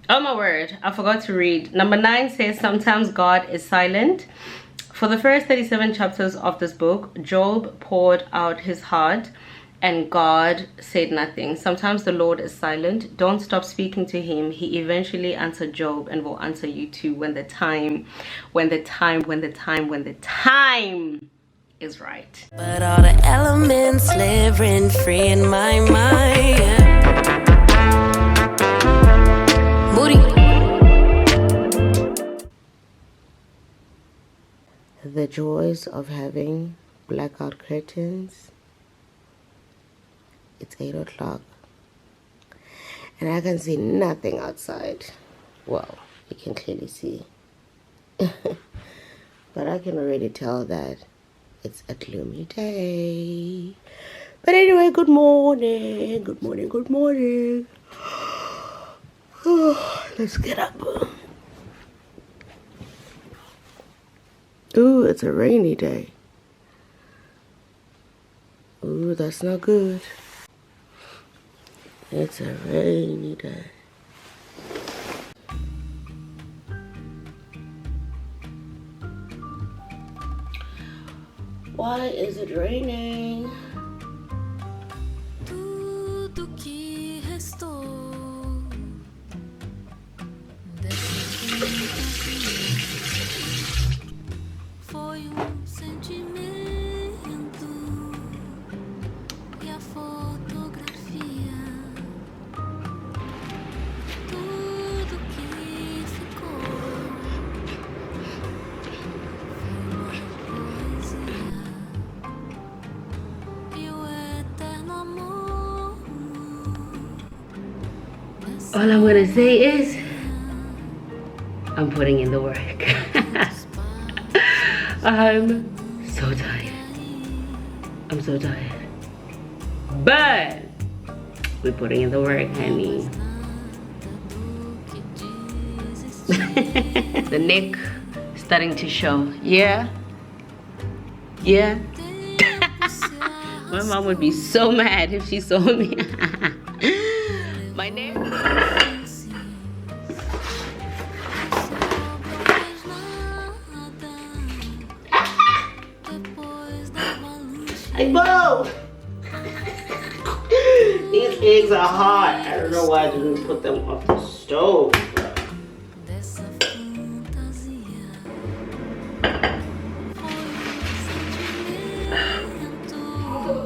Oh my word, I forgot to read. Number 9 says, sometimes God is silent. For the first 37 chapters of this book, Job poured out his heart and God said nothing. Sometimes the Lord is silent. Don't stop speaking to him. He eventually answered Job and will answer you too when the time is right. But all the elements live rent free in my mind. Booty. The joys of having blackout curtains. It's 8 o'clock and I can see nothing outside. Well, you can clearly see. But I can already tell that it's a gloomy day. But anyway, good morning. Good morning, good morning. Let's get up. Ooh, it's a rainy day. Ooh, that's not good. It's a rainy day. Why is it raining? Tudo que restou dessa foi sentimento e a fotografia. Tudo que ficou foi uma poesia e o eterno amor. All I'm gonna say is I'm putting in the work. I'm so tired. I'm so tired. But we're putting in the work, honey. The neck starting to show. Yeah. Yeah. My mom would be so mad if she saw me. My neck. Hey, Bo! These eggs are hot. I don't know why I didn't put them off the stove.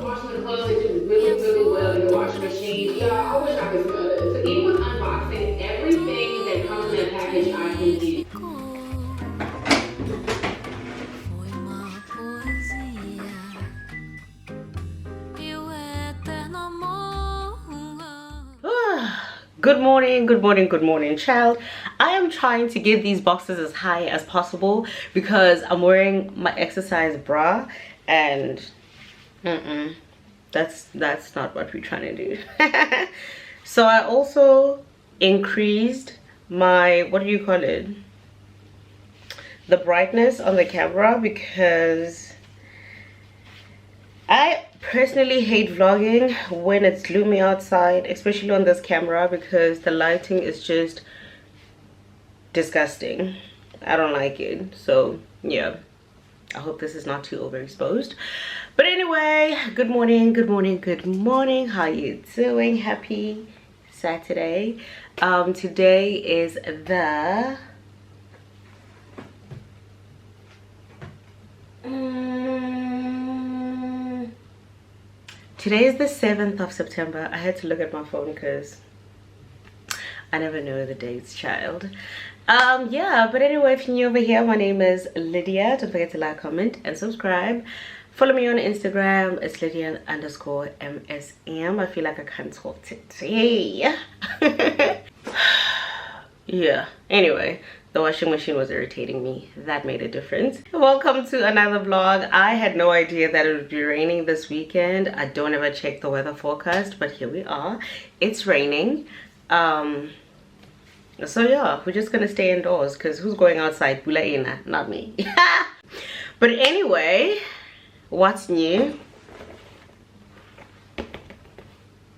Washing the clothes, they do really, really well in the washing machine. Yeah, I wish I could smell it. So even with unboxing, everything that comes in that package, I can do. Good morning, good morning, good morning, child. I am trying to get these boxes as high as possible because I'm wearing my exercise bra and that's not what we're trying to do. So I also increased my, what do you call it, the brightness on the camera because I personally hate vlogging when it's gloomy outside, especially on this camera, because the lighting is just disgusting. I don't like it. So yeah, I hope this is not too overexposed. But anyway, good morning, good morning, good morning. How you doing? Happy Saturday. Today is the today is the 7th of September. I had to look at my phone because I never know the dates, child. Yeah, but anyway, if you're new over here, my name is Lydia. Don't forget to like, comment, and subscribe. Follow me on Instagram. It's Lydia_MSM. I feel like I can't talk today. Yeah, anyway, the washing machine was irritating me. That made a difference. Welcome to another vlog. I had no idea that it would be raining this weekend. I don't ever check the weather forecast, but here we are. It's raining. So yeah, we're just gonna stay indoors because who's going outside? Bulaina, not me. But anyway, what's new?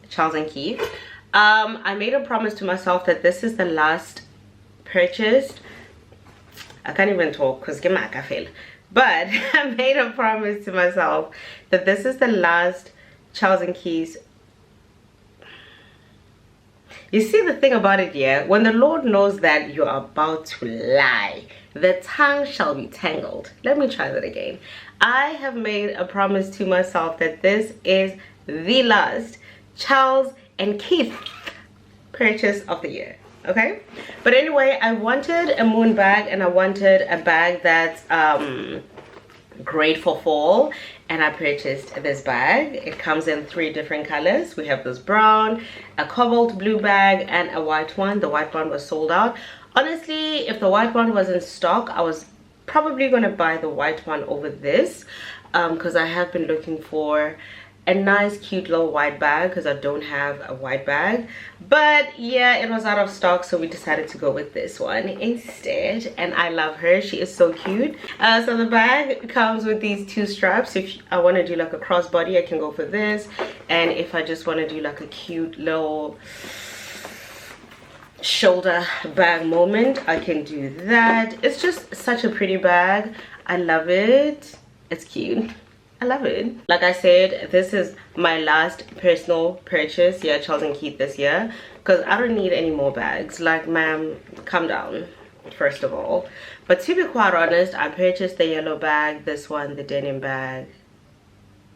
Charles and Keith. I made a promise to myself that this is the last purchase. I can't even talk because I fail. But I made a promise to myself that this is the last Charles and Keys. You see, the thing about it, yeah, when the Lord knows that you're about to lie, the tongue shall be tangled. Let me try that again. I have made a promise to myself that this is the last Charles and Keith purchase of the year. Okay, but anyway, I wanted a moon bag, and I wanted a bag that's great for fall, and I purchased this bag. It comes in 3 different colors. We have this brown, a cobalt blue bag, and a white one. The white one was sold out. Honestly, if the white one was in stock, I was probably gonna buy the white one over this, because I have been looking for a nice cute little white bag because I don't have a white bag. But yeah, it was out of stock, so we decided to go with this one instead, and I love her. She is so cute. So the bag comes with these 2 straps. If I want to do like a crossbody, I can go for this, and if I just want to do like a cute little shoulder bag moment, I can do that. It's just such a pretty bag. I love it. It's cute. I love it. Like I said, this is my last personal purchase, yeah, Charles and Keith this year, because I don't need any more bags. Like, ma'am, calm down, first of all. But to be quite honest, I purchased the yellow bag, this one, the denim bag,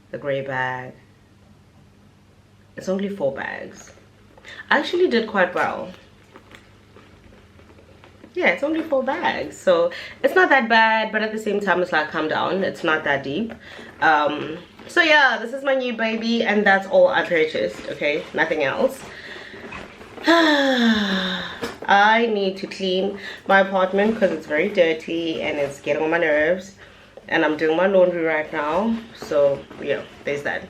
the gray bag. It's only 4 bags. I actually did quite well. Yeah, it's only 4 bags, so it's not that bad, but at the same time, it's like, calm down, it's not that deep. So yeah, this is my new baby, and that's all I purchased. Okay, nothing else. I need to clean my apartment because it's very dirty and it's getting on my nerves, and I'm doing my laundry right now, so yeah, there's that.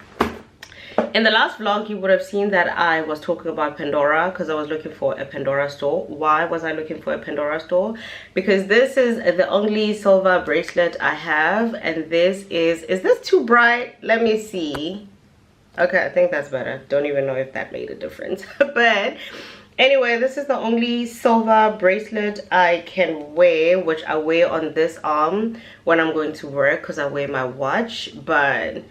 In the last vlog, you would have seen that I was talking about Pandora because I was looking for a Pandora store. Why was I looking for a Pandora store? Because this is the only silver bracelet I have, and this is this too bright? Let me see. Okay, I think that's better. Don't even know if that made a difference. But anyway, this is the only silver bracelet I can wear, which I wear on this arm when I'm going to work because I wear my watch, but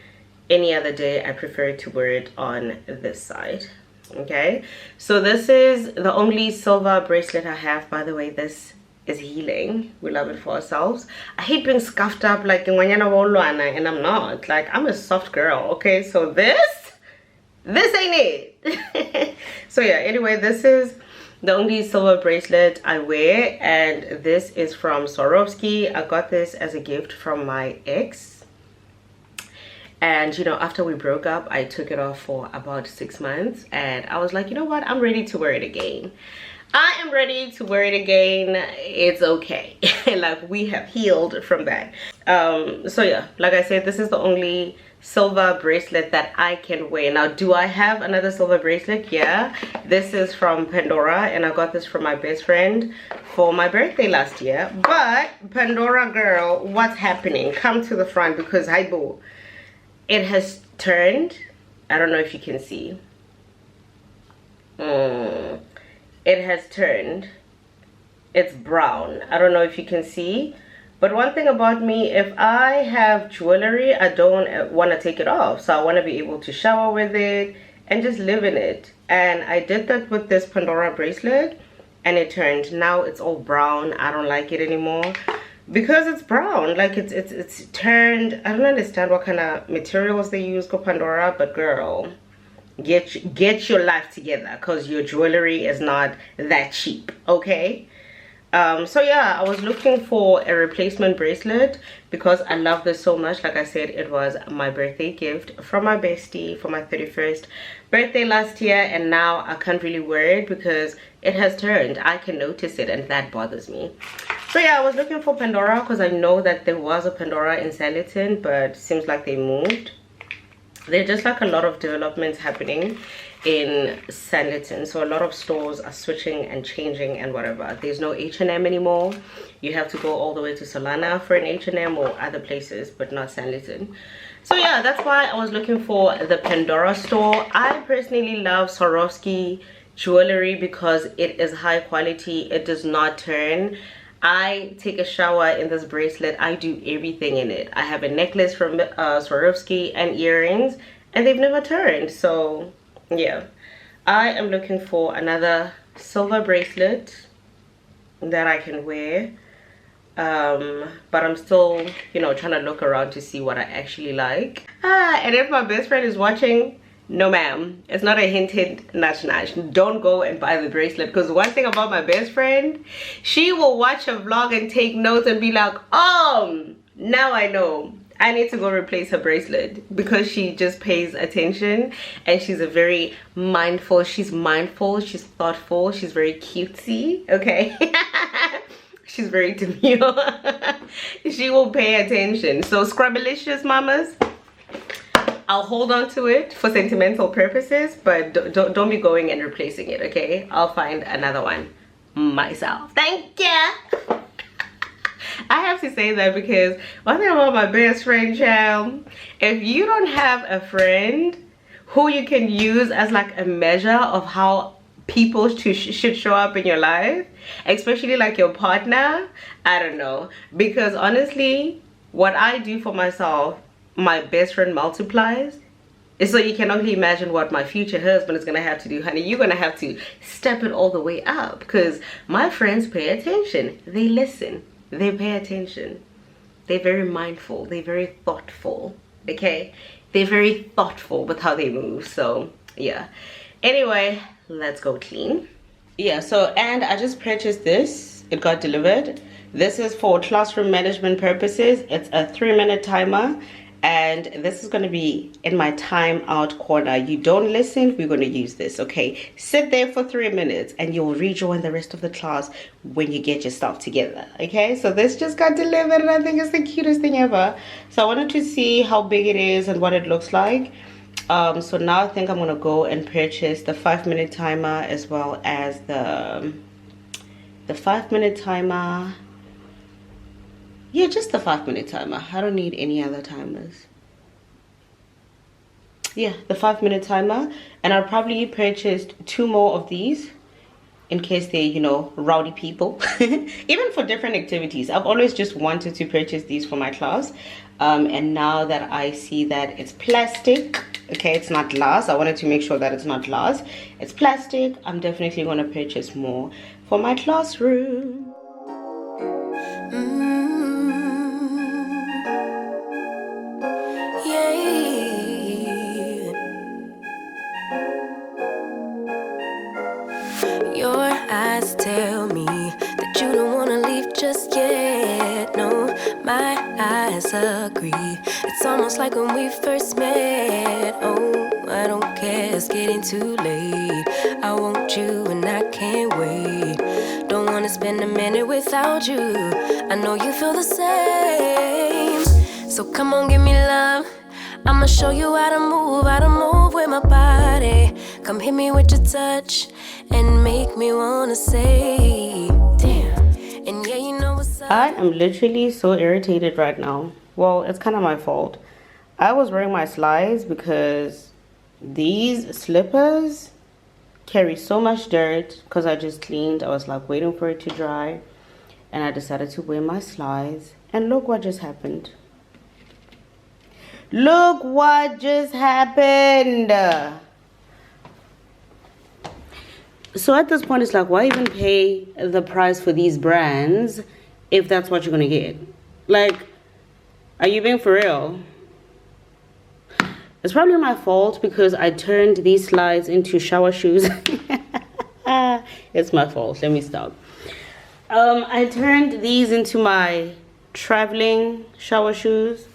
any other day I prefer to wear it on this side. Okay, so this is the only silver bracelet I have. By the way, this is healing. We love it for ourselves. I hate being scuffed up like and I'm not. Like, I'm a soft girl. Okay, so this ain't it. So yeah, anyway, this is the only silver bracelet I wear, and this is from Swarovski. I got this as a gift from my ex. And you know, after we broke up, I took it off for about 6 months, and I was like, you know what, I'm ready to wear it again. I am ready to wear it again. It's okay. Like, we have healed from that. So yeah, like I said, this is the only silver bracelet that I can wear. Now, do I have another silver bracelet? Yeah, this is from Pandora, and I got this from my best friend for my birthday last year. But Pandora girl, what's happening? Come to the front, because hi boo, it has turned. I don't know if you can see. It has turned. It's brown. I don't know if you can see. But one thing about me, if I have jewelry, I don't want to take it off. So I want to be able to shower with it and just live in it. And I did that with this Pandora bracelet, and it turned. Now it's all brown. I don't like it anymore because it's brown. Like, it's turned. I don't understand what kind of materials they use for Pandora, but girl, get your life together, because your jewelry is not that cheap. Okay. So yeah, I was looking for a replacement bracelet because I love this so much. Like I said, it was my birthday gift from my bestie for my 31st birthday last year, and now I can't really wear it because it has turned. I can notice it, and that bothers me. So yeah, I was looking for Pandora because I know that there was a Pandora in Sanditon, but seems like they moved. There's just like a lot of developments happening in Sanditon, so a lot of stores are switching and changing and whatever. There's no H&M anymore. You have to go all the way to Solana for an H&M or other places, but not Sanditon. So yeah, that's why I was looking for the Pandora store. I personally love Swarovski jewelry because it is high quality. It does not turn. I take a shower in this bracelet. I do everything in it. I have a necklace from Swarovski and earrings, and they've never turned. So yeah, I am looking for another silver bracelet that I can wear, but I'm still, you know, trying to look around to see what I actually like. And if my best friend is watching, no ma'am, it's not a hint nudge. Don't go and buy the bracelet, because one thing about my best friend, she will watch a vlog and take notes and be like, oh, now I know I need to go replace her bracelet, because she just pays attention and she's a very mindful, she's thoughtful, she's very cutesy, okay? She's very demure. She will pay attention. So scrubbalicious mamas, I'll hold on to it for sentimental purposes, but don't be going and replacing it, okay? I'll find another one myself. Thank you. I have to say that because one thing about my best friend, child, if you don't have a friend who you can use as like a measure of how people should show up in your life, especially like your partner, I don't know. Because honestly, what I do for myself, my best friend multiplies. So you can only imagine what my future husband is gonna have to do, honey. You're gonna have to step it all the way up, because my friends pay attention. They listen, they pay attention, they're very mindful, they're very thoughtful, okay? They're very thoughtful with how they move. So yeah, anyway, let's go clean. Yeah, so, and I just purchased this, it got delivered. This is for classroom management purposes. It's a 3-minute timer, and this is going to be in my timeout corner. You don't listen, we're going to use this, okay? Sit there for 3 minutes and you'll rejoin the rest of the class when you get yourself together, okay? So this just got delivered and I think it's the cutest thing ever. So I wanted to see how big it is and what it looks like. So now I think I'm going to go and purchase the 5-minute timer, as well as the 5-minute timer. Yeah, just the 5-minute timer. I don't need any other timers. Yeah, the 5-minute timer. And I'll probably purchase 2 more of these in case they're, you know, rowdy people. Even for different activities. I've always just wanted to purchase these for my class. And now that I see that it's plastic, okay, it's not glass. I wanted to make sure that it's not glass. It's plastic. I'm definitely going to purchase more for my classroom. Your eyes tell me that you don't wanna leave just yet. No, my eyes agree. It's almost like when we first met. Oh, I don't care, it's getting too late. I want you and I can't wait. Don't wanna spend a minute without you. I know you feel the same. So come on, give me love. I'ma show you how to move with my body. Come hit me with your touch and make me wanna say, damn. And yeah, you know what's up. I am literally so irritated right now. Well, it's kind of my fault. I was wearing my slides because these slippers carry so much dirt because I just cleaned. I was like waiting for it to dry, and I decided to wear my slides. And look what just happened. Look what just happened. So at this point, it's like, why even pay the price for these brands if that's what you're gonna get? Like, are you being for real? It's probably my fault because I turned these slides into shower shoes. It's my fault. Let me stop. I turned these into my traveling shower shoes.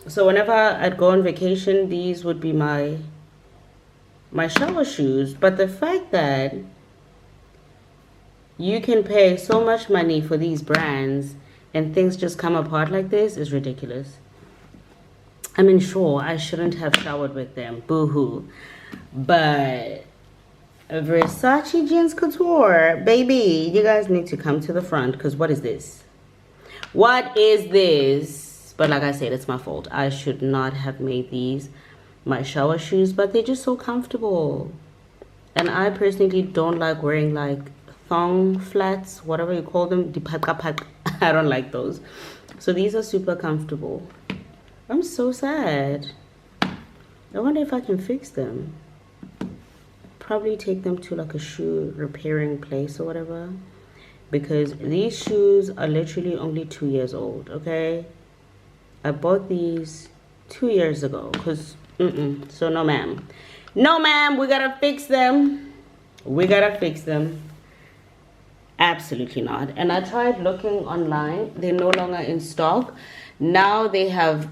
So whenever I'd go on vacation, these would be my shower shoes. But the fact that you can pay so much money for these brands and things just come apart like this is ridiculous. I mean, sure, I shouldn't have showered with them, boo-hoo. But Versace Jeans Couture, baby, you guys need to come to the front, because what is this? What is this? But like I said, it's my fault. I should not have made these my shower shoes, but they're just so comfortable. And I personally don't like wearing like thong flats, whatever you call them. I don't like those. So these are super comfortable. I'm so sad. I wonder if I can fix them. Probably take them to like a shoe repairing place or whatever, because these shoes are literally only 2 years old. Okay, I bought these 2 years ago because so no ma'am, no ma'am, we gotta fix them. We gotta fix them. Absolutely not. And I tried looking online, they're no longer in stock. Now they have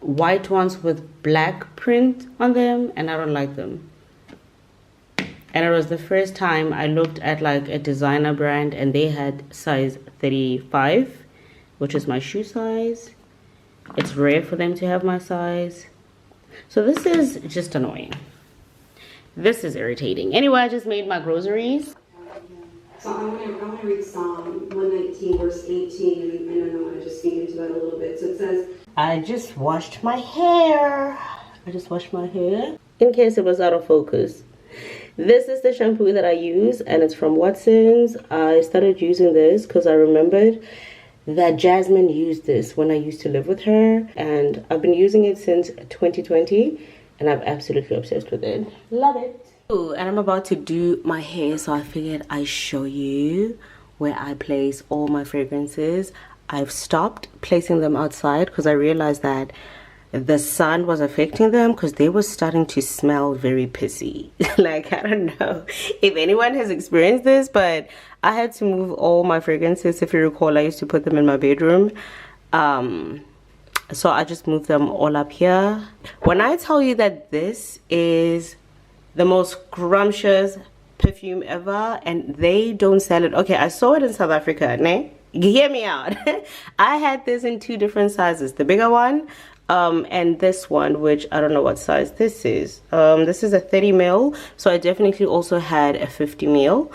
white ones with black print on them, and I don't like them. And it was the first time I looked at like a designer brand and they had size 35, which is my shoe size. It's rare for them to have my size. So this is just annoying. This is irritating. Anyway, I just made my groceries. So I want to read Psalm 119 verse 18, and I want to just speak into that a little bit. So it says, I just washed my hair. In case it was out of focus. This is the shampoo that I use, and it's from Watson's. I started using this because I remembered that Jasmine used this when I used to live with her, and I've been using it since 2020, and I'm absolutely obsessed with it. Love it. Ooh, and I'm about to do my hair, so I figured I'd show you where I place all my fragrances. I've stopped placing them outside because I realized that the sun was affecting them, because they were starting to smell very pissy. Like, I don't know if anyone has experienced this, but I had to move all my fragrances. If you recall, I used to put them in my bedroom, so I just moved them all up here. When I tell you that this is the most scrumptious perfume ever, and they don't sell it. Okay, I saw it in South Africa, ne? Hear me out. I had this in 2 different sizes, the bigger one and this one, which I don't know what size this is. This is a 30 ml, so I definitely also had a 50 ml.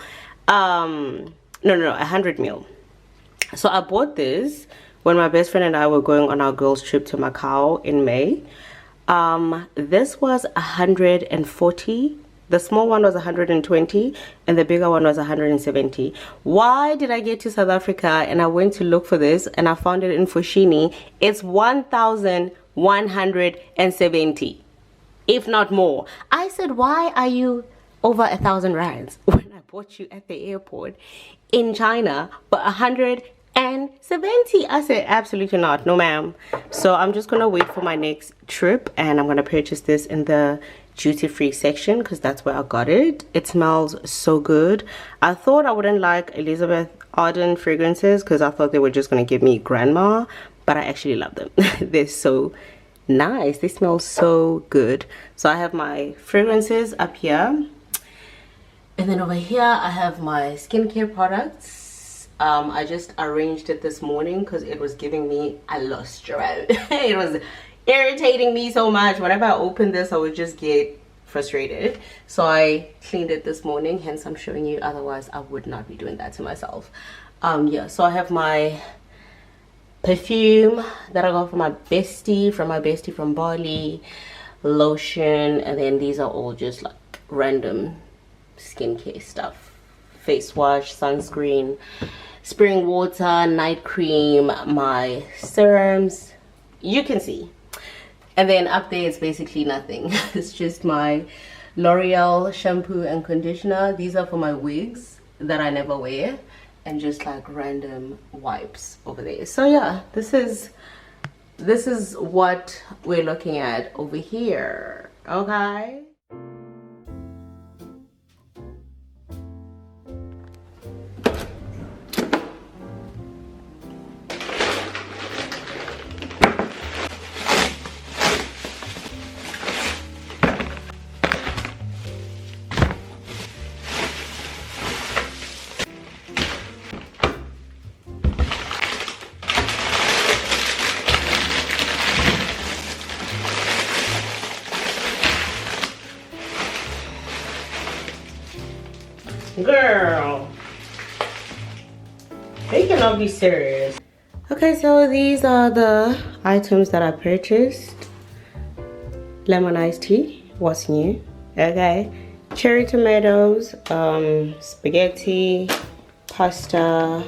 No, 100 ml. So I bought this when my best friend and I were going on our girls trip to Macau in May. This was 140. The small one was 120 and the bigger one was 170. Why did I get to South Africa and I went to look for this and I found it in Fushini? It's 1,170, if not more. I said, why are you over 1,000 rands when I bought you at the airport in China for 170? I said, absolutely not, no ma'am. So I'm just gonna wait for my next trip and I'm gonna purchase this in the duty-free section because that's where I got it. It smells so good. I thought I wouldn't like Elizabeth Arden fragrances because I thought they were just gonna give me grandma, but I actually love them. They're so nice. They smell so good. So I have my fragrances up here, and then over here I have my skincare products. I just arranged it this morning because it was giving me a lustral. It was irritating me so much. Whenever I open this, I would just get frustrated. So I cleaned it this morning, hence I'm showing you. Otherwise I would not be doing that to myself. Yeah, so I have my perfume that I got from my bestie from Bali, lotion, and then these are all just like random skincare stuff. Face wash, sunscreen, spring water, night cream, my serums, you can see. And then up there it's basically nothing. It's just my L'Oreal shampoo and conditioner. These are for my wigs that I never wear, and just like random wipes over there. So yeah, this is what we're looking at over here. Okay. Girl, they cannot be serious. Okay, so these are the items that I purchased. Lemon iced tea, what's new? Okay, cherry tomatoes, spaghetti, pasta.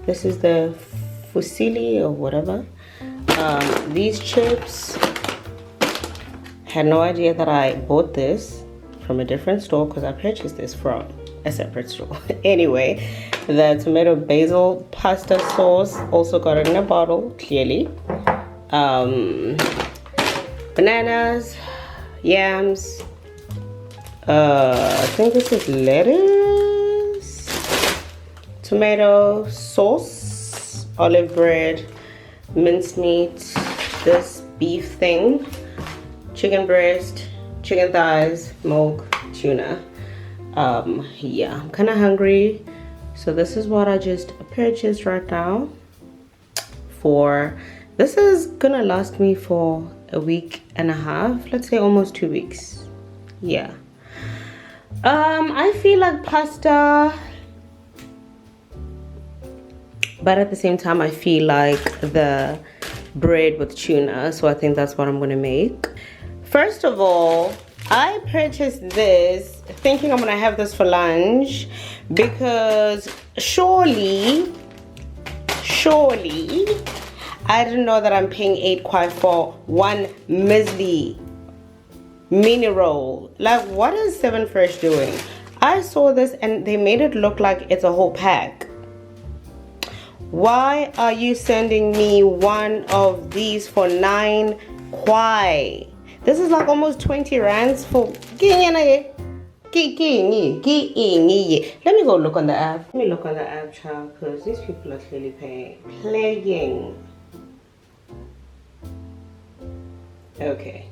This is the fusilli or whatever. These chips, had no idea that I bought this from a different store because I purchased this from a separate store. Anyway, the tomato basil pasta sauce, also got it in a bottle, clearly. Bananas, yams, I think this is lettuce, tomato sauce, olive bread, mincemeat, this beef thing, chicken breast, chicken thighs, smoked tuna. Yeah, I'm kind of hungry, so this is what I just purchased right now. This is gonna last me for a week and a half, let's say almost 2 weeks. Yeah. I feel like pasta, but at the same time I feel like the bread with tuna, so I think that's what I'm gonna make. First of all, I purchased this thinking I'm gonna have this for lunch because surely I didn't know that I'm paying 8 kwai for one measly mini roll. Like, what is 7 Fresh doing? I saw this and they made it look like it's a whole pack. Why are you sending me one of these for 9 kwai? This is like almost 20 rands for. Let me go look on the app. Let me look on the app, child, because these people are clearly playing. Okay.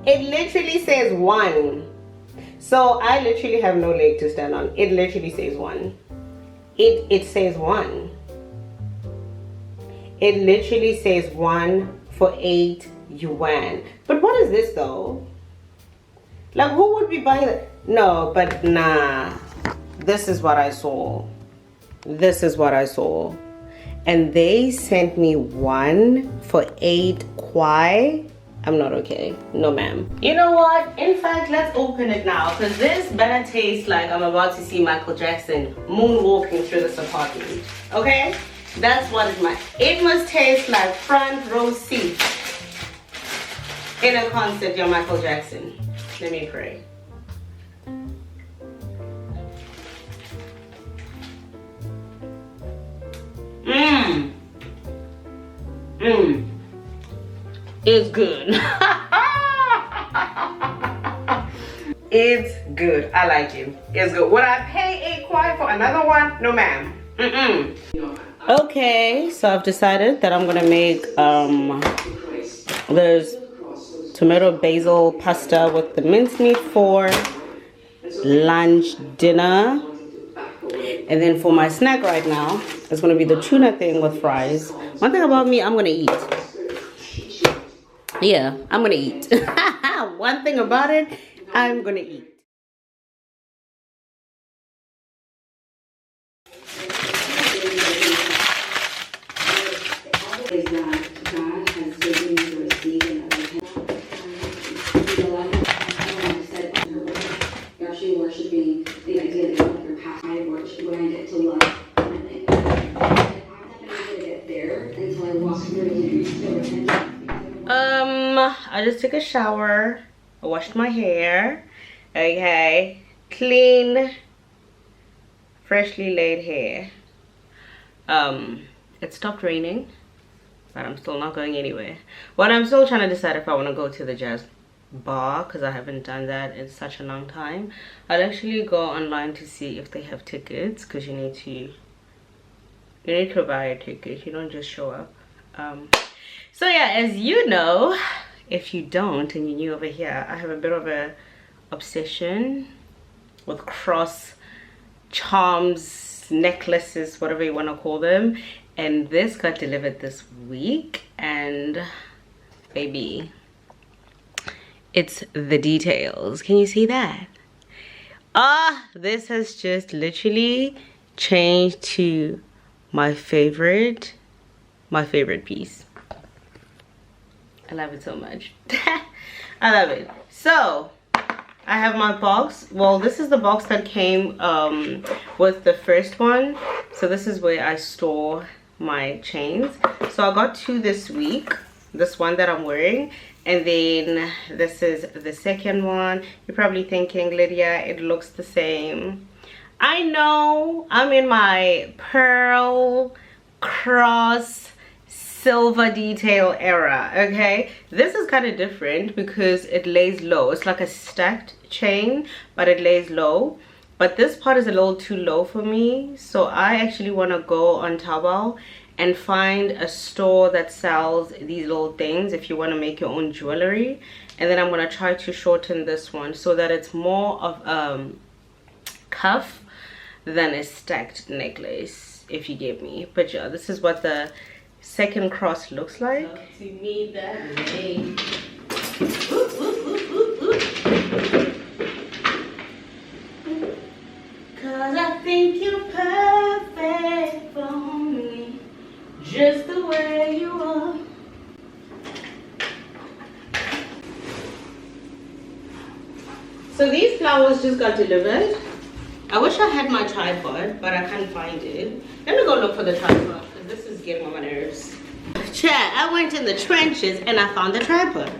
It literally says 1. So I literally have no leg to stand on. It literally says 1. It says 1. It literally says 1 for 8 yuan. But what is this though? Like, who would be buying that? No, but nah. This is what I saw. This is what I saw. And they sent me 1 for 8 kwai. I'm not okay. No, ma'am. You know what? In fact, let's open it now because this better taste like I'm about to see Michael Jackson moonwalking through this apartment. Okay? That's what it must. It must taste like front row seat in a concert, you're Michael Jackson. Let me pray. It's good. It's good. I like it. It's good. Would I pay 8 kwai for another one? No, ma'am. Okay, so I've decided that I'm gonna make there's tomato basil pasta with the mincemeat for lunch, dinner, and then for my snack right now it's gonna be the tuna thing with fries. One thing about me, I'm gonna eat. Yeah, I'm gonna eat. One thing about it, I'm gonna eat. Is that God has given you to receive another said you're actually worshiping the idea that you're past my worship when I get to love. I'm not gonna get there until I walk through the I just took a shower. I washed my hair. Okay. Clean, freshly laid hair. It stopped raining, but I'm still not going anywhere. But I'm still trying to decide if I want to go to the jazz bar because I haven't done that in such a long time. I'll actually go online to see if they have tickets because you need to buy a ticket. You don't just show up. So yeah, as you know, if you don't and you're new over here, I have a bit of a obsession with cross charms, necklaces, whatever you want to call them. And this got delivered this week, and baby, it's the details. Can you see that? This has just literally changed to my favorite piece. I love it so much. I love it. So I have my box. Well, this is the box that came with the first one. So this is where I store my chains. So I got 2 this week. This one that I'm wearing, and then this is the second one. You're probably thinking, Lydia, it looks the same. I know, I'm in my pearl cross silver detail era. Okay, this is kind of different because it lays low. It's like a stacked chain, but it lays low. But this part is a little too low for me, so I actually want to go on Taobao and find a store that sells these little things if you want to make your own jewelry. And then I'm going to try to shorten this one so that it's more of cuff than a stacked necklace, if you get me. But yeah, this is what the second cross looks like. To me that way. Cause I think you're perfect for me, just the way you are. So these flowers just got delivered. I wish I had my tripod, but I can't find it. Let me go look for the tripod, because this is getting on my nerves. Chat, I went in the trenches and I found the tripod.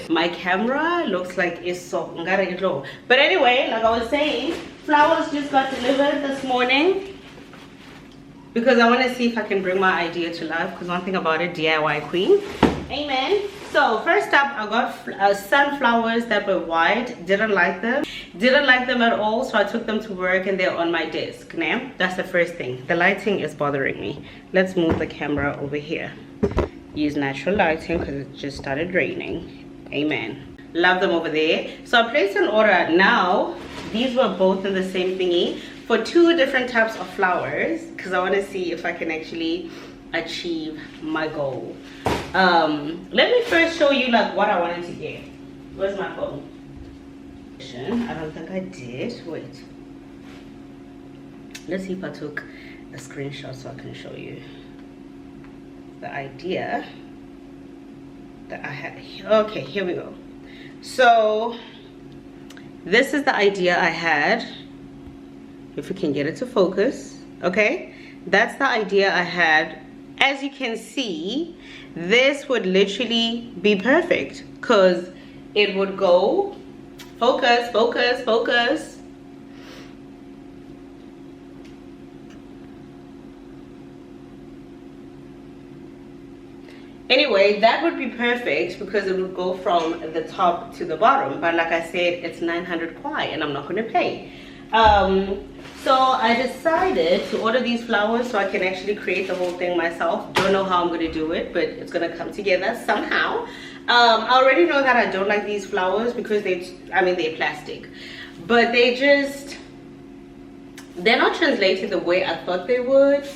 My camera looks like it's so low. But anyway, like I was saying, flowers just got delivered this morning because I want to see if I can bring my idea to life, because one thing about it, DIY queen. Amen. So first up, I got sunflowers that were white. Didn't like them at all, so I took them to work and they're on my desk now. That's the first thing. The lighting is bothering me. Let's move the camera over here. Use natural lighting because it just started raining. Amen. Love them over there. So I placed an order. Now these were both in the same thingy for 2 different types of flowers, because I want to see if I can actually achieve my goal. Let me first show you like what I wanted to get. Where's my phone? I don't think I did. Wait, let's see if I took a screenshot so I can show you the idea that I had. Okay, here we go. So this is the idea I had, if we can get it to focus. Okay, that's the idea I had. As you can see, this would literally be perfect because it would go focus, focus, focus. Anyway, that would be perfect because it would go from the top to the bottom. But like I said, it's 900 kwai and I'm not going to pay. So I decided to order these flowers so I can actually create the whole thing myself. Don't know how I'm going to do it, but it's going to come together somehow. I already know that I don't like these flowers because they're plastic. But they're not translated the way I thought they would.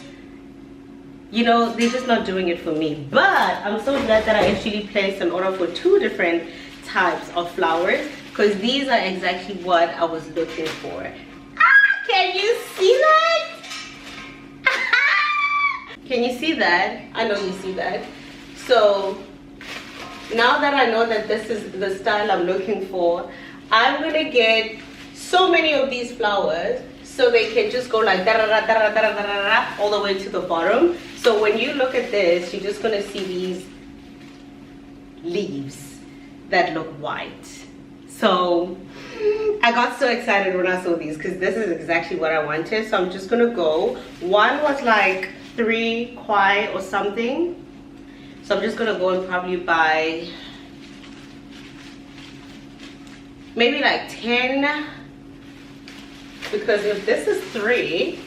You know, they're just not doing it for me. But I'm so glad that I actually placed an order for 2 different types of flowers, because these are exactly what I was looking for. Can you see that? Can you see that? I know you see that. So now that I know that this is the style I'm looking for, I'm gonna get so many of these flowers so they can just go like all the way to the bottom. So when you look at this, you're just gonna see these leaves that look white. So I got so excited when I saw these because this is exactly what I wanted. So I'm just gonna go. One was like 3 kwai or something. So I'm just gonna go and probably buy maybe like 10, because if this is 3,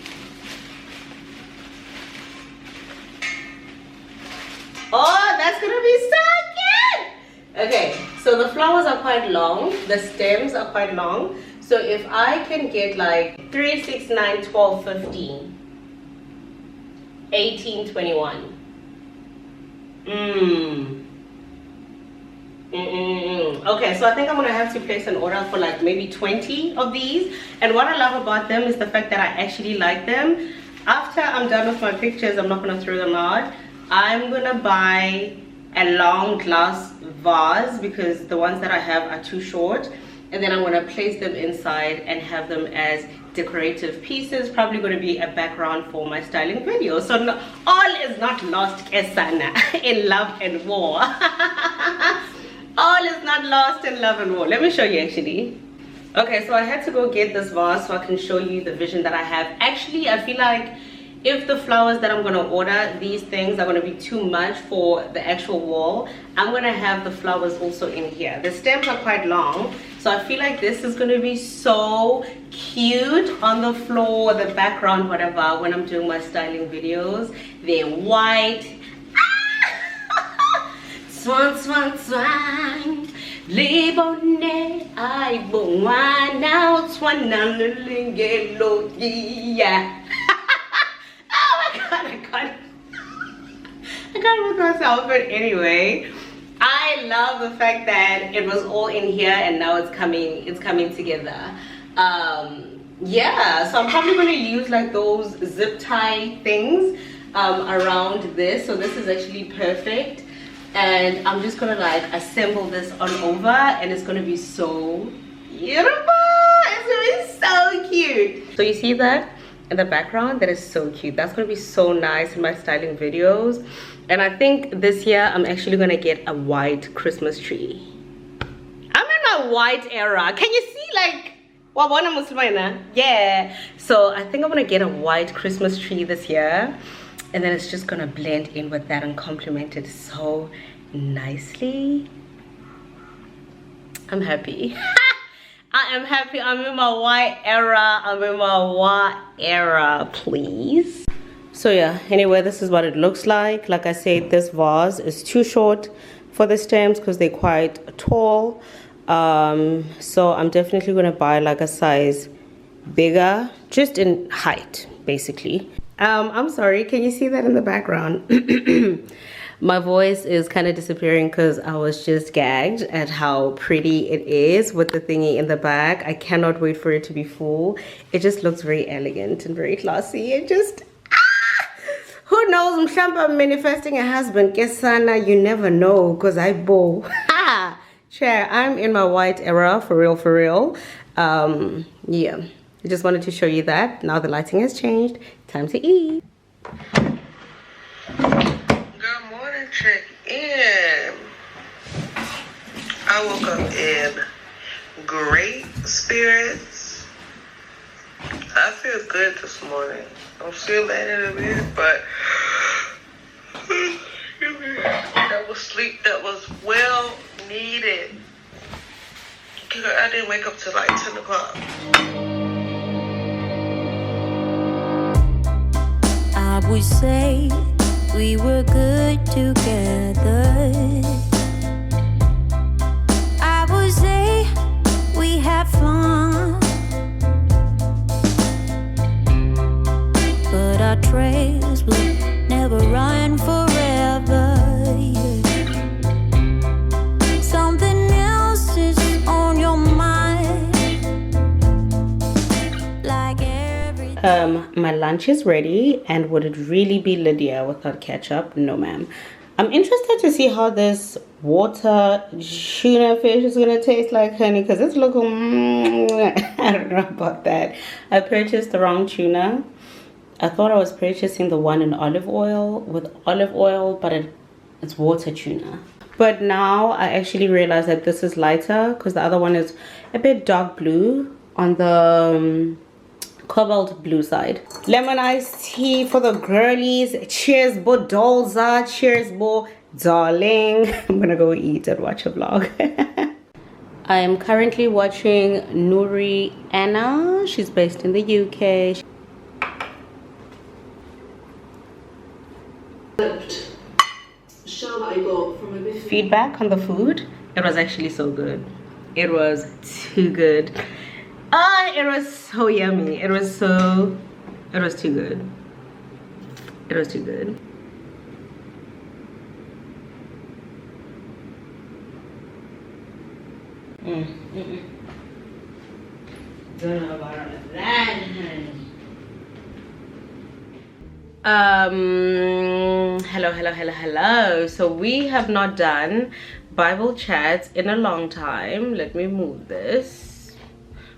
oh, that's gonna be so cute. Okay, so the flowers are quite long, the stems are quite long. So if I can get like 3, 6, 9, 12, 15, 18, 21. Okay, so I think I'm gonna have to place an order for like maybe 20 of these. And what I love about them is the fact that I actually like them. After I'm done with my pictures, I'm not gonna throw them out. I'm gonna buy a long glass vase because the ones that I have are too short. and then I'm going to place them inside and have them as decorative pieces. Probably going to be a background for my styling video. So no, all is not lost, Esana, in love and war. All is not lost in love and war. Let me show you actually. Okay, so I had to go get this vase so I can show you the vision that I have. Actually, I feel like if the flowers that I'm going to order, these things are going to be too much for the actual wall, I'm going to have the flowers also in here. The stems are quite long, so I feel like this is going to be so cute on the floor, the background, whatever, when I'm doing my styling videos. They're white. Swan, swan, swan. Libone, I bon now, swan, yellow, yeah. I can't with myself, but anyway, I love the fact that it was all in here and now it's coming together. Yeah, so I'm probably going to use like those zip tie things around this. So this is actually perfect, and I'm just gonna like assemble this on over, and it's gonna be so beautiful. It's gonna be so cute. So you see that in the background? That is so cute. That's gonna be so nice in my styling videos. And I think this year I'm actually gonna get a white Christmas tree. I'm in my white era. Can you see like wabona muslimana? Yeah. So I think I'm gonna get a white Christmas tree this year, and then it's just gonna blend in with that and complement it so nicely. I'm happy. I am happy. I'm in my white era. I'm in my white era, please. So yeah, anyway, this is what it looks like. Like I said, this vase is too short for the stems because they're quite tall. So I'm definitely gonna buy like a size bigger, just in height, basically. I'm sorry, can you see that in the background? My voice is kind of disappearing because I was just gagged at how pretty it is with the thingy in the back. I cannot wait for it to be full. It just looks very elegant and very classy. It just, who knows? I'm manifesting a husband. Kesana, you never know, because I bow. Chair, I'm in my white era, for real, for real. Yeah, I just wanted to show you that. Now the lighting has changed. Time to eat. Good morning, check in. I woke up in great spirits. I feel good this morning. I'm still laying in a bit, but that was sleep that was well needed. I didn't wake up till like 10 o'clock. I would say we were good together. I would say we had fun, but our trails will never run forever. Something else is on your mind, like everything. My lunch is ready, and would it really be Lydia without ketchup? No, ma'am. I'm interested to see how this water tuna fish is gonna taste like, honey, because it's looking I don't know about that. I purchased the wrong tuna. I thought I was purchasing the one in olive oil with olive oil, but it's water tuna. But now I actually realized that this is lighter because the other one is a bit dark blue on the cobalt blue side. Lemon iced tea for the girlies. Cheers, bo dolza. Cheers, bo darling. I'm gonna go eat and watch a vlog. I am currently watching Nuri Anna. She's based in the UK. Show that I got from a bit. Feedback on the food. It was actually so good. It was too good. It was so yummy. It was too good. It was too good. Don't know about that. Hello. So we have not done Bible chats in a long time. Let me move this.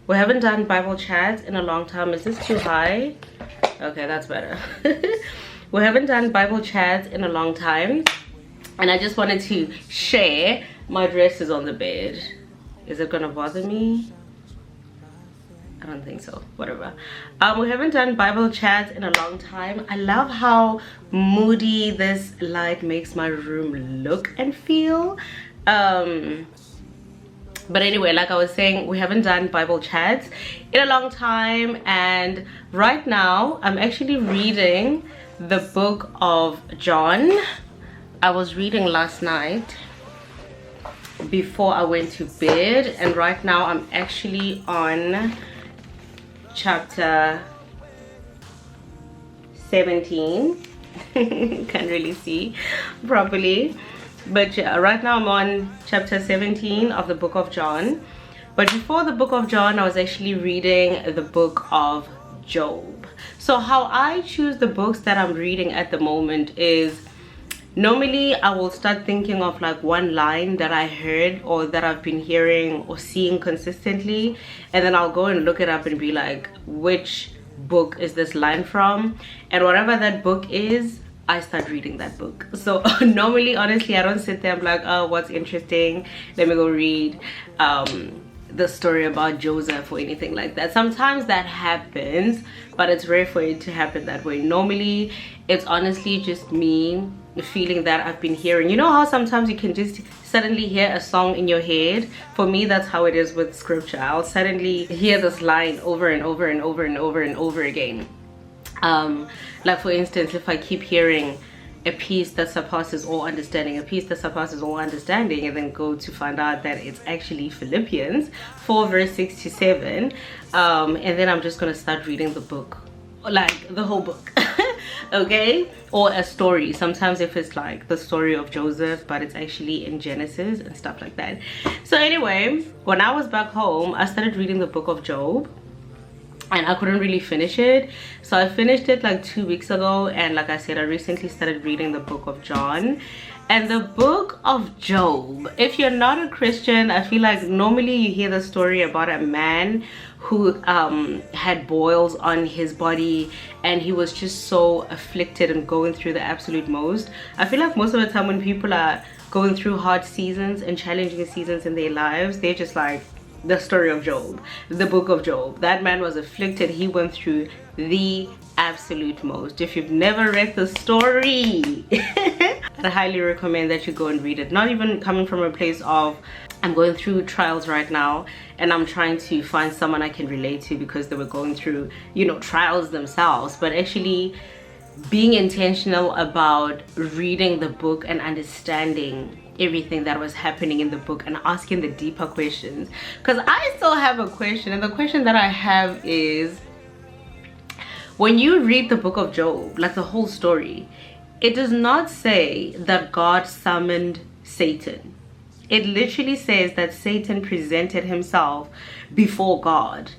We haven't done Bible chats in a long time. Is this too high? Okay, that's better. We haven't done Bible chats in a long time, and I just wanted to share. My dress is on the bed. Is it gonna bother me? I don't think so. Whatever. We haven't done Bible chats in a long time. I love how moody this light makes my room look and feel. But anyway, like I was saying, we haven't done Bible chats in a long time, and right now I'm actually reading the book of John. I was reading last night before I went to bed, and right now I'm actually on chapter 17. Can't really see properly, but yeah, right now I'm on chapter 17 of the book of John. But before the book of John, I was actually reading the book of Job. So how I choose the books that I'm reading at the moment is, normally I will start thinking of like one line that I heard or that I've been hearing or seeing consistently, and then I'll go and look it up and be like, which book is this line from? And whatever that book is, I start reading that book. So normally, honestly, I don't sit there and be like, oh, what's interesting, let me go read the story about Joseph or anything like that. Sometimes that happens, but it's rare for it to happen that way. Normally it's honestly just me feeling that I've been hearing, you know how sometimes you can just suddenly hear a song in your head? For me, that's how it is with scripture. I'll suddenly hear this line over and over and over and over and over again. Like for instance, if I keep hearing a peace that surpasses all understanding, a peace that surpasses all understanding, and then go to find out that it's actually Philippians 4 verse 6 to 7, and then I'm just gonna start reading the book, like the whole book. Okay, or a story. Sometimes if it's like the story of Joseph, but it's actually in Genesis and stuff like that. So anyway, when I was back home, I started reading the book of Job, and I couldn't really finish it. So I finished it like 2 weeks ago, and like I said, I recently started reading the book of John. And the book of Job, if you're not a Christian, I feel like normally you hear the story about a man who had boils on his body, and he was just so afflicted and going through the absolute most. I feel like most of the time when people are going through hard seasons and challenging seasons in their lives, they're just like, the story of Job, the book of Job. That man was afflicted. He went through the absolute most. If you've never read the story, I'd highly recommend that you go and read it. Not even coming from a place of, I'm going through trials right now and I'm trying to find someone I can relate to because they were going through, you know, trials themselves, but actually being intentional about reading the book and understanding everything that was happening in the book and asking the deeper questions. Because I still have a question, and the question that I have is, when you read the book of Job, like the whole story, it does not say that God summoned Satan. It literally says that Satan presented himself before God.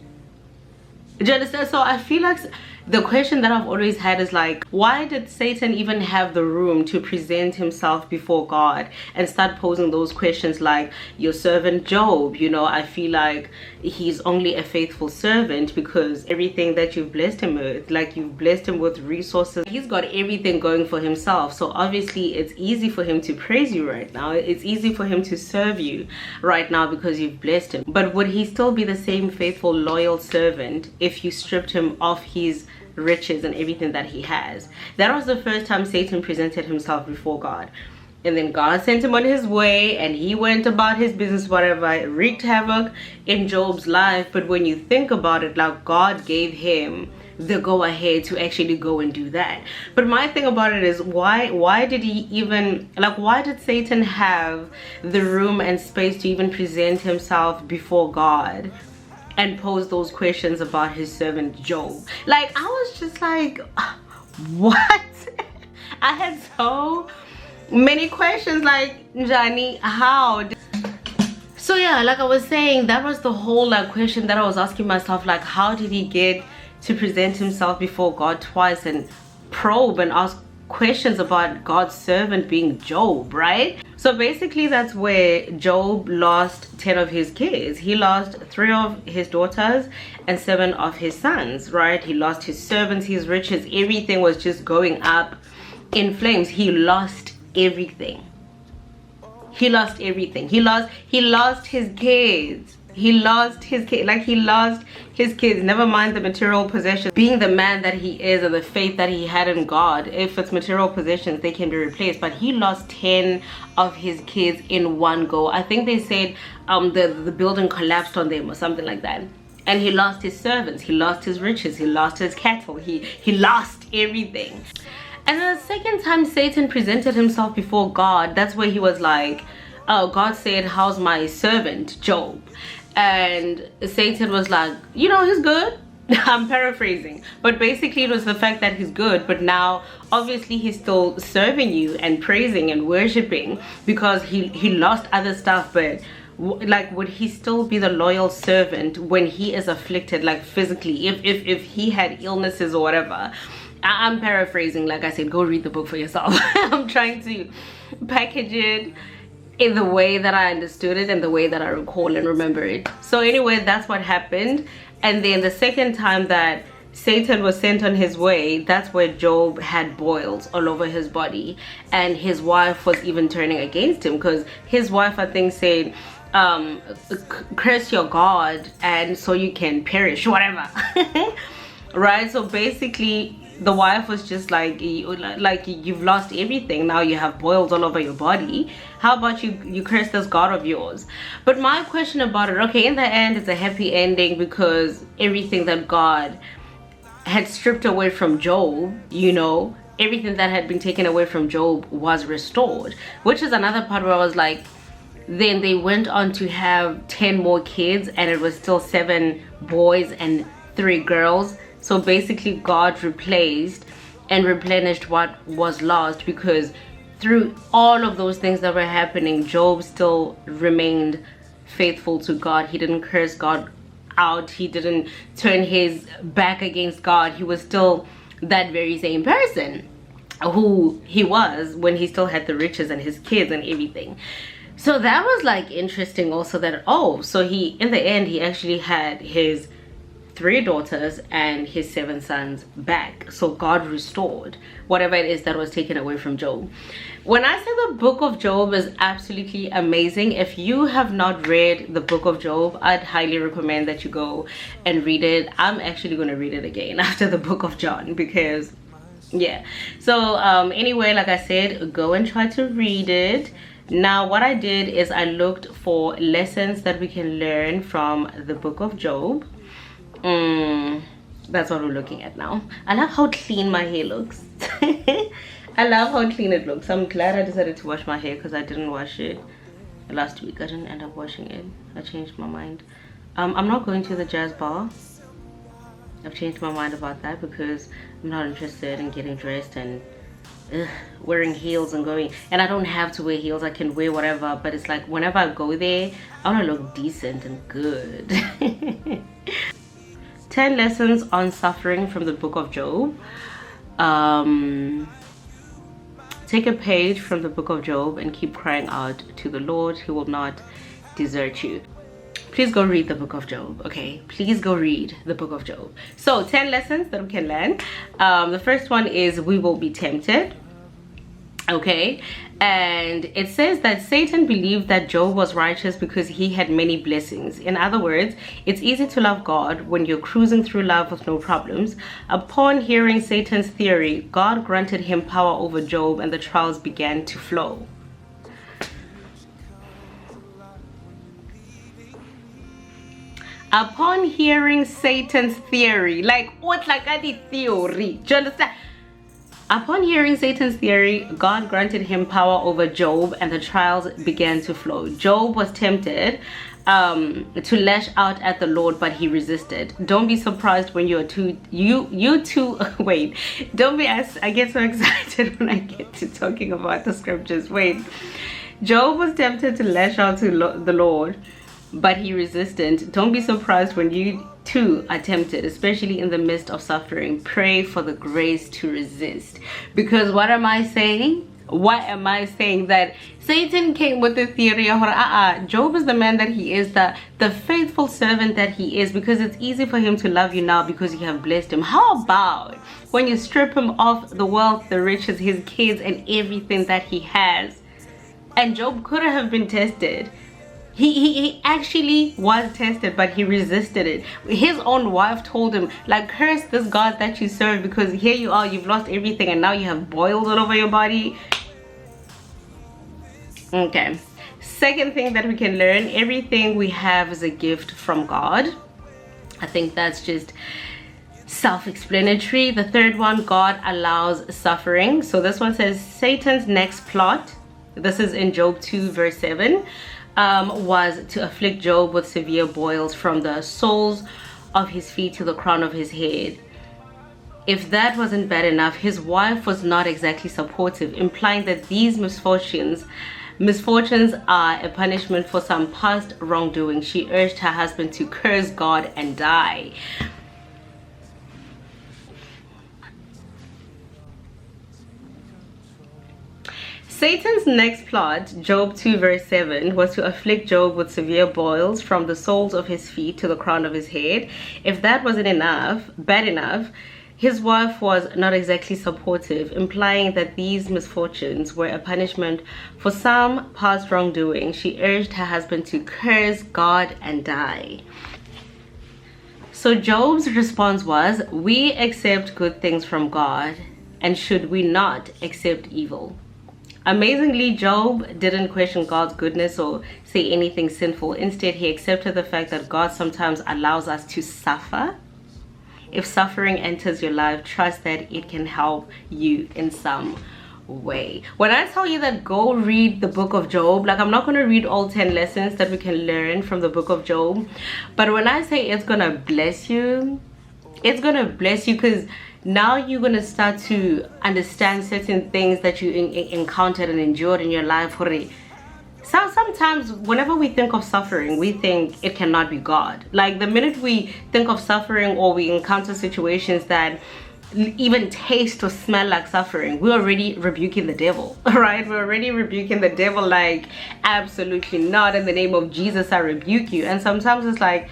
Do you understand? So I feel like the question that I've always had is like, why did Satan even have the room to present himself before God and start posing those questions like, your servant Job, you know, I feel like he's only a faithful servant because everything that you've blessed him with, like you've blessed him with resources, he's got everything going for himself. So obviously it's easy for him to praise you right now. It's easy for him to serve you right now because you've blessed him. But would he still be the same faithful, loyal servant if you stripped him of his riches and everything that he has? That was the first time Satan presented himself before God, and then God sent him on his way and he went about his business, whatever. It wreaked havoc in Job's life. But when you think about it, like, God gave him the go ahead to actually go and do that. But my thing about it is, why did he even, like, why did Satan have the room and space to even present himself before God and pose those questions about his servant Job? Like, I was just like, what? I had so many questions, like, Johnny, how? So yeah, like I was saying, that was the whole like question that I was asking myself, like, how did he get to present himself before God twice and probe and ask questions about God's servant being Job, right? So basically that's where Job lost 10 of his kids. He lost 3 of his daughters and 7 of his sons, right? He lost his servants, his riches, everything was just going up in flames. He lost everything. He lost everything. He lost his kids. He lost his kids. Like, he lost his kids, never mind the material possessions. Being the man that he is and the faith that he had in God, if it's material possessions, they can be replaced. But he lost 10 of his kids in one go. I think they said the building collapsed on them or something like that. And he lost his servants, he lost his riches, he lost his cattle, he lost everything. And the second time Satan presented himself before God, that's where he was like, oh, God said, how's my servant Job? And Satan was like, you know, he's good. I'm paraphrasing, but basically it was the fact that he's good, but now obviously he's still serving you and praising and worshiping because he lost other stuff. But like, would he still be the loyal servant when he is afflicted, like physically, if he had illnesses or whatever? I'm paraphrasing, like I said, go read the book for yourself. I'm trying to package it in the way that I understood it and the way that I recall and remember it. So anyway, that's what happened. And then the second time that Satan was sent on his way, that's where Job had boils all over his body, and his wife was even turning against him, because his wife, I think, said, curse your God and so you can perish, whatever. Right? So basically the wife was just like you've lost everything, now you have boils all over your body, how about you curse this God of yours? But my question about it, okay, in the end it's a happy ending, because everything that God had stripped away from Job, you know, everything that had been taken away from Job was restored, which is another part where I was like, then they went on to have 10 more kids, and it was still 7 boys and 3 girls. So basically God replaced and replenished what was lost, because through all of those things that were happening, Job still remained faithful to God. He didn't curse God out, he didn't turn his back against God. He was still that very same person who he was when he still had the riches and his kids and everything. So that was like interesting also, that, oh, so he, in the end, he actually had his 3 daughters and his 7 sons back. So God restored whatever it is that was taken away from Job. When I say the book of Job is absolutely amazing, if you have not read the book of Job, I'd highly recommend that you go and read it. I'm actually going to read it again after the book of John, because yeah. So anyway, like I said, go and try to read it. Now what I did is I looked for lessons that we can learn from the book of Job. That's what we're looking at now. I love how clean my hair looks. I love how clean it looks. I'm glad I decided to wash my hair, because I didn't wash it last week. I didn't end up washing it. I changed my mind. I'm not going to the jazz bar. I've changed my mind about that, because I'm not interested in getting dressed and wearing heels and going. And I don't have to wear heels, I can wear whatever, but it's like whenever I go there, I want to look decent and good. 10 lessons on suffering from the book of Job. Take a page from the book of Job and keep crying out to the Lord. He will not desert you. Please go read the book of Job, okay? Please go read the book of Job. So 10 lessons that we can learn. The first one is we will be tempted, okay? And it says that Satan believed that Job was righteous because he had many blessings. In other words, it's easy to love God when you're cruising through life with no problems. Upon hearing Satan's theory, God granted him power over Job, and the trials began to flow. Upon hearing Satan's theory, like what's like a theory? Do you understand? Upon hearing Satan's theory, God granted him power over Job, and the trials began to flow. Job was tempted to lash out at the Lord, but he resisted. Don't be surprised when you wait. Don't be I get so excited when I get to talking about the scriptures. Wait. Job was tempted to lash out to the Lord, but he resisted. Don't be surprised when you too are tempted, especially in the midst of suffering. Pray for the grace to resist. Because what am I saying? What am I saying? That Satan came with the theory of Job is the man that he is, the faithful servant that he is, because it's easy for him to love you now because you have blessed him. How about when you strip him of the wealth, the riches, his kids, and everything that he has? And Job could have been tested. He actually was tested, but he resisted it. His own wife told him, like, curse this God that you serve, because here you are, you've lost everything and now you have boils all over your body. Okay, second thing that we can learn, everything we have is a gift from God. I think that's just self-explanatory. The third one, God allows suffering. So this one says Satan's next plot, this is in Job 2 verse 7, was to afflict Job with severe boils from the soles of his feet to the crown of his head. If that wasn't bad enough, his wife was not exactly supportive, implying that these misfortunes are a punishment for some past wrongdoing. She urged her husband to curse God and die. Satan's next plot, Job 2 verse 7, was to afflict Job with severe boils from the soles of his feet to the crown of his head. If that wasn't bad enough, his wife was not exactly supportive, implying that these misfortunes were a punishment for some past wrongdoing. She urged her husband to curse God and die. So Job's response was, we accept good things from God, and should we not accept evil? Amazingly, Job didn't question God's goodness or say anything sinful. Instead, he accepted the fact that God sometimes allows us to suffer. If suffering enters your life, trust that it can help you in some way. When I tell you that go read the book of Job, like, I'm not going to read all 10 lessons that we can learn from the book of Job, but when I say it's going to bless you, it's going to bless you, because now you're going to start to understand certain things that you encountered and endured in your life. So sometimes whenever we think of suffering, we think it cannot be God. Like, the minute we think of suffering or we encounter situations that even taste or smell like suffering, we're already rebuking the devil, right? We're already rebuking the devil, like, absolutely not. In the name of Jesus, I rebuke you. And sometimes it's like,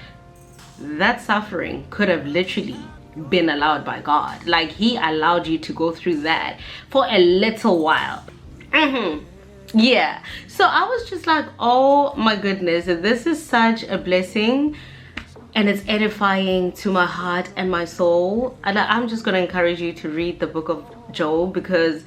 that suffering could have literally been allowed by God. Like, he allowed you to go through that for a little while. Yeah, so I was just like, oh my goodness, this is such a blessing, and it's edifying to my heart and my soul. And I'm just going to encourage you to read the book of Job, because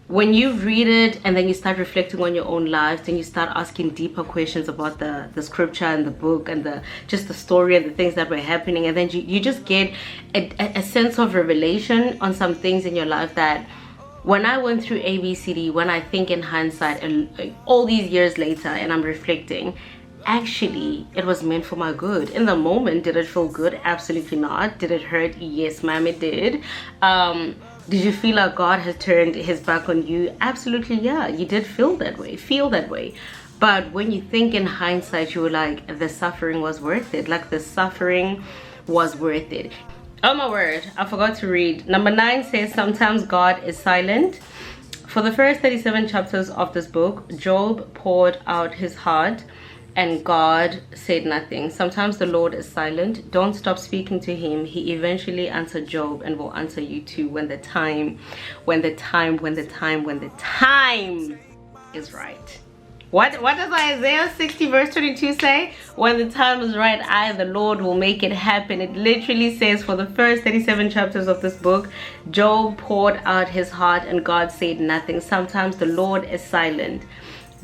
when you read it and then you start reflecting on your own lives, then you start asking deeper questions about the scripture and the book and just the story and the things that were happening, and then you just get a sense of revelation on some things in your life that, when I went through ABCD, when I think in hindsight and all these years later and I'm reflecting, actually it was meant for my good. In the moment, did it feel good? Absolutely not. Did it hurt? Yes, ma'am, it did. Did you feel like God has turned his back on you? Absolutely, yeah. You did feel that way. But when you think in hindsight, you were like, the suffering was worth it. Like, the suffering was worth it. Oh my word, I forgot to read. Number 9 says, sometimes God is silent. For the first 37 chapters of this book, Job poured out his heart and God said nothing. Sometimes the Lord is silent. Don't stop speaking to him. He eventually answered Job and will answer you too when the time is right. What does Isaiah 60 verse 22 say? When the time is right, I, the Lord, will make it happen. It literally says, for the first 37 chapters of this book, Job poured out his heart and God said nothing. Sometimes the Lord is silent.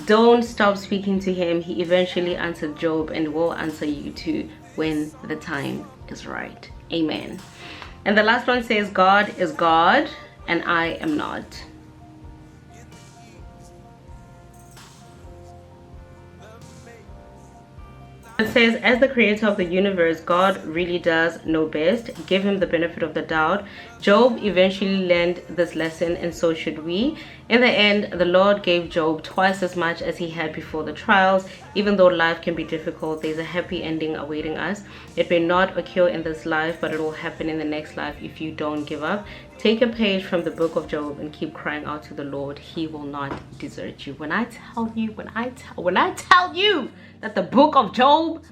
Don't stop speaking to him. He eventually answered Job and will answer you too when the time is right. Amen. And the last one says, God is God and I am not. It says, as the creator of the universe, God really does know best. Give him the benefit of the doubt. Job eventually learned this lesson, and so should we. In the end, the Lord gave Job twice as much as he had before the trials. Even though life can be difficult, there's a happy ending awaiting us. It may not occur in this life, but it will happen in the next life if you don't give up. Take a page from the book of Job and keep crying out to the Lord. He will not desert you. When I tell you that the book of Job,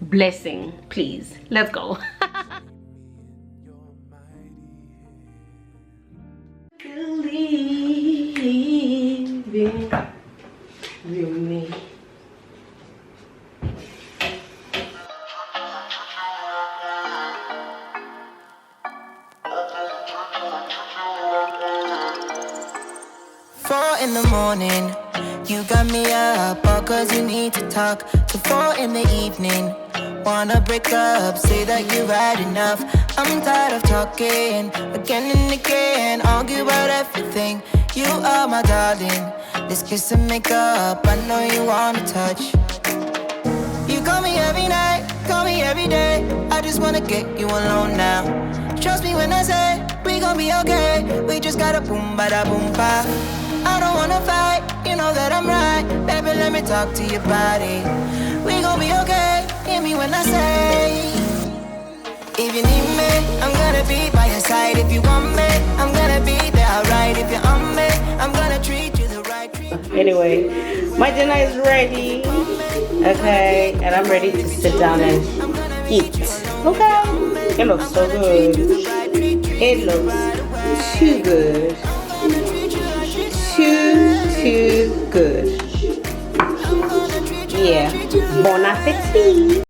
blessing, please, let's go. Believing you me. In the morning, you got me up, all cause you need to talk. To 4 in the evening, wanna break up, say that you've had enough. I'm tired of talking, again and again, argue about everything. You are my darling, let's kiss and make up, I know you wanna touch. You call me every night, call me every day, I just wanna get you alone now. Trust me when I say, we gon' be okay, we just gotta boom bada boom ba. I don't wanna fight, you know that I'm right. Baby, let me talk to your body. We gon' be okay, hear me when I say, if you need me, I'm gonna be by your side. If you want me, I'm gonna be there, alright. If you're on me, I'm gonna treat you the right. Anyway, my dinner is ready. Okay, and I'm ready to sit down and eat. Okay, it looks so good. It looks too good. Too good. Yeah, bon appetit.